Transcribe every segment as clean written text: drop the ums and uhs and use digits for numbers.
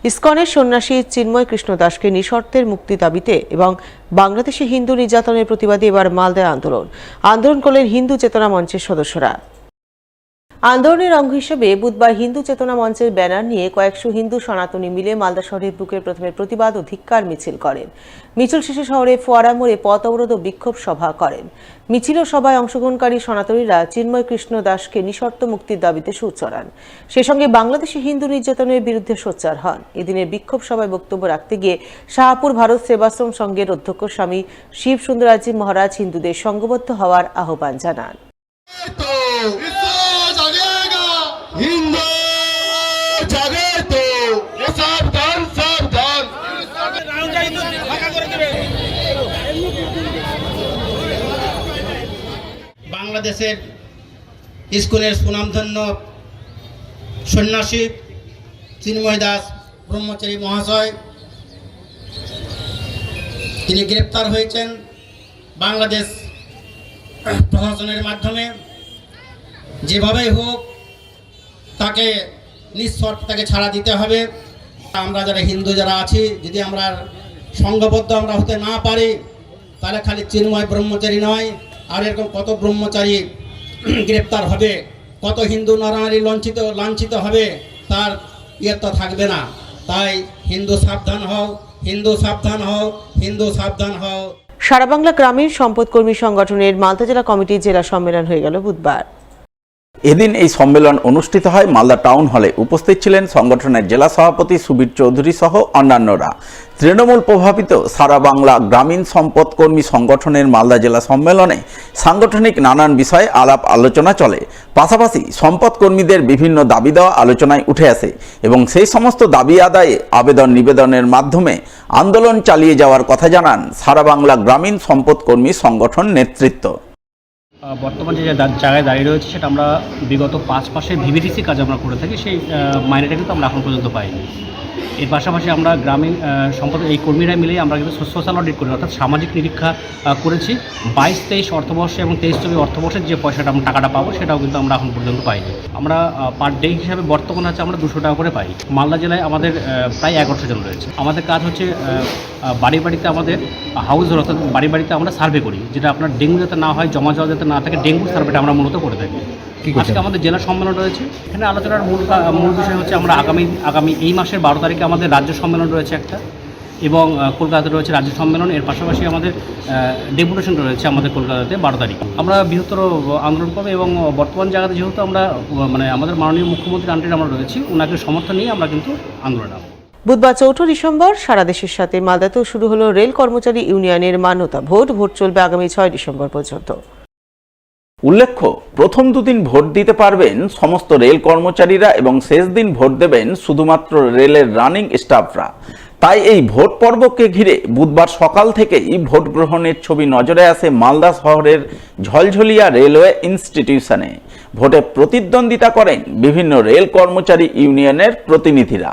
ইসকনের সন্ন্যাসী চিন্ময় কৃষ্ণ দাসকে নিঃশর্তের মুক্তি দাবিতে এবং বাংলাদেশে হিন্দু নির্যাতনের প্রতিবাদে এবার মালদায় আন্দোলন করলেন হিন্দু চেতনা মঞ্চের সদস্যরা। আন্দোলনের অঙ্গ হিসেবে বুধবার হিন্দু চেতনা মঞ্চের ব্যানার নিয়ে কয়েকশো হিন্দু সনাতনী মিলে মালদা শহরের বুকের প্রথমে প্রতিবাদ ও ধিক্কার মিছিল করেন। মিছিল শেষে শহরে ফোয়ারা মোড়ে পথ অবরোধ ও বিক্ষোভ সভা করেন। মিছিল ও সভায় অংশগ্রহণকারী সনাতনীরা চিন্ময় কৃষ্ণ দাসকে নিঃশর্ত মুক্তির দাবিতে সুর চড়ান। সে সঙ্গে বাংলাদেশে হিন্দু নির্যাতনের বিরুদ্ধে সোচ্চার হন। এদিনের বিক্ষোভ সভায় বক্তব্য রাখতে গিয়ে শাহপুর ভারত সেবাশ্রম সংঘের অধ্যক্ষ স্বামী শিব সুন্দরাজি মহারাজ হিন্দুদের সংঘবদ্ধ হওয়ার আহ্বান জানান। বাংলাদেশের ইসকনের সুনামধন্য সন্ন্যাসী চিন্ময় দাস ব্রহ্মচারী মহাশয় তিনি গ্রেপ্তার হয়েছেন বাংলাদেশ প্রশাসনের মাধ্যমে। যেভাবেই হোক তাকে নিঃশর্ত তাকে ছাড়া দিতে হবে। আমরা যারা হিন্দু যারা আছি, যদি আমরা সংঘবদ্ধ আমরা হতে না পারি তাহলে খালি চিন্ময় ব্রহ্মচারী নয়, আর এরকম কত ব্রহ্মচারী গ্রেপ্তার হবে, কত হিন্দু নরনারী লাঞ্ছিত হবে, তার ইয়েটা থাকবে না। তাই হিন্দু সাবধান হও, হিন্দু সাবধান হও, হিন্দু সাবধান হও। সারা বাংলা গ্রামীণ সম্পদ কর্মী সংগঠনের মালদা জেলা কমিটির জেলা সম্মেলন হয়ে গেল বুধবার। এদিন এই সম্মেলন অনুষ্ঠিত হয় মালদা টাউন হলে। উপস্থিত ছিলেন সংগঠনের জেলা সভাপতি সুবীর চৌধুরী সহ অন্যান্যরা। তৃণমূল প্রভাবিত সারা বাংলা গ্রামীণ সম্পদ কর্মী সংগঠনের মালদা জেলা সম্মেলনে সাংগঠনিক নানান বিষয়ে আলাপ আলোচনা চলে। পাশাপাশি সম্পদ কর্মীদের বিভিন্ন দাবি দেওয়া আলোচনায় উঠে আসে এবং সেই সমস্ত দাবি আদায়ে আবেদন নিবেদনের মাধ্যমে আন্দোলন চালিয়ে যাওয়ার কথা জানান সারা বাংলা গ্রামীণ সম্পদ কর্মী সংগঠন নেতৃত্ব। বর্তমানে যে জায়গায় দাঁড়িয়ে রয়েছে সেটা আমরা বিগত 5 মাসের ভিভিডিসি কাজ আমরা করে থাকি, সেই মাইনেটা কিন্তু আমরা এখন পর্যন্ত পাইনি। এর পাশাপাশি আমরা গ্রামীণ সম্পদ এই কর্মীরা মিলে আমরা কিন্তু সোশ্যাল অডিট করি, অর্থাৎ সামাজিক নিরীক্ষা করেছি। 22-23 অর্থবর্ষে এবং 23-24 অর্থবর্ষের যে পয়সাটা আমরা টাকাটা পাবো সেটাও কিন্তু আমরা এখন পর্যন্ত পাইনি। আমরা পার ডে হিসাবে বর্তমানে হচ্ছে আমরা 200 টাকা করে পাই। মালদা জেলায় আমাদের প্রায় 1100 জন রয়েছে। আমাদের কাজ হচ্ছে বাড়িতে আমাদের হাউস অর্থাৎ বাড়িতে আমরা সার্ভে করি, যেটা আপনার ডেঙ্গু যাতে না হয়, জমা জল যাতে না থাকে, ডেঙ্গু সার্ভেটা আমরা মূলত করে থাকি। আজকে আমাদের জেলা সম্মেলন রয়েছে। এখানে আলোচনার মূল বিষয় হচ্ছে আমরা আগামী এই মাসের 12 তারিখে আমাদের রাজ্য সম্মেলন রয়েছে একটা, এবং কলকাতাতে রয়েছে রাজ্য সম্মেলন। এর পাশাপাশি আমাদের ডেপুটেশন রয়েছে আমাদের কলকাতাতে 12 তারিখ। আমরা বৃহত্তর আন্দোলন করবো এবং বর্তমান জায়গাতে যেহেতু আমরা আমাদের মাননীয় মুখ্যমন্ত্রীর আন্ডারে আমরা রয়েছি, ওনাকে সমর্থন নিয়ে আমরা কিন্তু আন্দোলন নামব। বুধবার 4 ডিসেম্বর সারা দেশের সাথে মালদাতেও শুরু হলো রেল কর্মচারী ইউনিয়নের মান্যতা ভোট চলবে আগামী 6 ডিসেম্বর পর্যন্ত। উল্লেখ্য, প্রথম দুদিন ভোট দিতে পারবেন সমস্ত রেল কর্মচারীরা এবং শেষ দিন ভোট দেবেন শুধুমাত্র রেলের রানিং স্টাফরা। তাই এই ভোট পর্বকে ঘিরে বুধবার সকাল থেকেই ভোট গ্রহণের ছবি নজরে আসে মালদা শহরের ঝলঝলিয়া রেলওয়ে ইনস্টিটিউশনে। ভোটে প্রতিদ্বন্দ্বিতা করেন বিভিন্ন রেল কর্মচারী ইউনিয়নের প্রতিনিধিরা।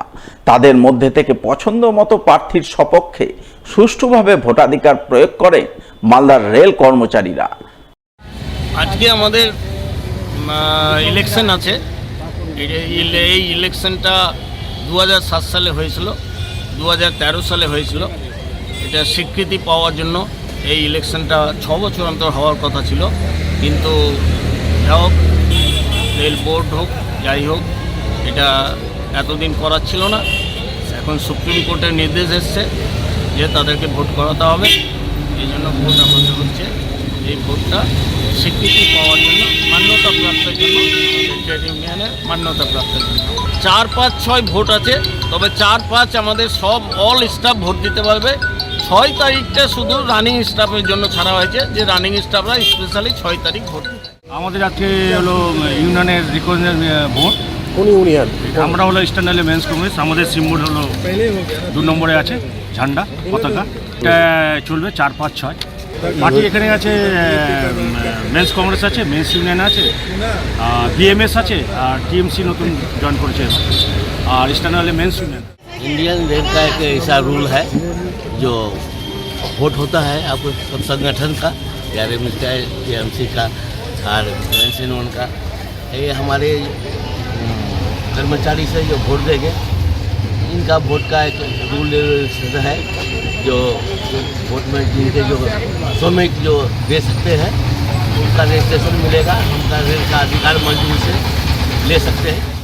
তাদের মধ্যে থেকে পছন্দ মতো প্রার্থীর সপক্ষে সুষ্ঠুভাবে ভোটাধিকার প্রয়োগ করেন মালদার রেল কর্মচারীরা। আজকে আমাদের ইলেকশন আছে। এই ইলেকশনটা 2007 সালে হয়েছিল, 2013 সালে হয়েছিল। এটা স্বীকৃতি পাওয়ার জন্য এই ইলেকশনটা 6 বছর অন্তর হওয়ার কথা ছিল, কিন্তু হোক রেল বোর্ড হোক যাই হোক এটা এতদিন করার ছিল না। এখন সুপ্রিম কোর্টের নির্দেশ এসছে যে তাদেরকে ভোট করাতে হবে। এই জন্য ভোট আমাদের হচ্ছে। এই ভোটটা স্বীকৃতি পাওয়ার জন্য, মান্যতা প্রাপ্তের জন্য, ট্রেড ইউনিয়নের মান্যতা প্রাপ্তের জন্য 4, 5, 6 ভোট আছে। তবে 4, 5 আমাদের সব অল স্টাফ ভোট দিতে পারবে। 6 তারিখটা শুধু রানিং স্টাফের জন্য ছাড়া হয়েছে, যে রানিং স্টাফরা স্পেশালি 6 তারিখ ভোট দিতে। আমাদের আজকে হলো ইউনিয়নের রিকগনাইজ ভোট। কোন ইউনিয়ন? আমরা হলো ইস্টার্ন রেলওয়ে মেন্স কংগ্রেস। আমাদের সিম্বল হলো 2 নম্বরে আছে ঝান্ডা পতাকা। এটা চলবে 4, 5, 6 পার্টি। এখানে আছে মেন্স কংগ্রেস আছে, মেন্স ইউনিয়ন আছে, বিএমএস আছে, আর টিএমসি নতুন জয়েন করেছে, আর eastern railway men's union. Indian rail का एक ऐसा रूल है जो वोट होता है आपको सब संगठन का, आरएमएस का, टीएमसी का और मेंस यूनियन का। ये हमारे कर्मचारी से जो वोट देंगे इनका वोट का एक रूल है जो वोट में जिनके जो श्रमिक जो दे सकते हैं उनका रजिस्ट्रेशन मिलेगा, उनका रेल का अधिकार मंजूरी से ले सकते हैं।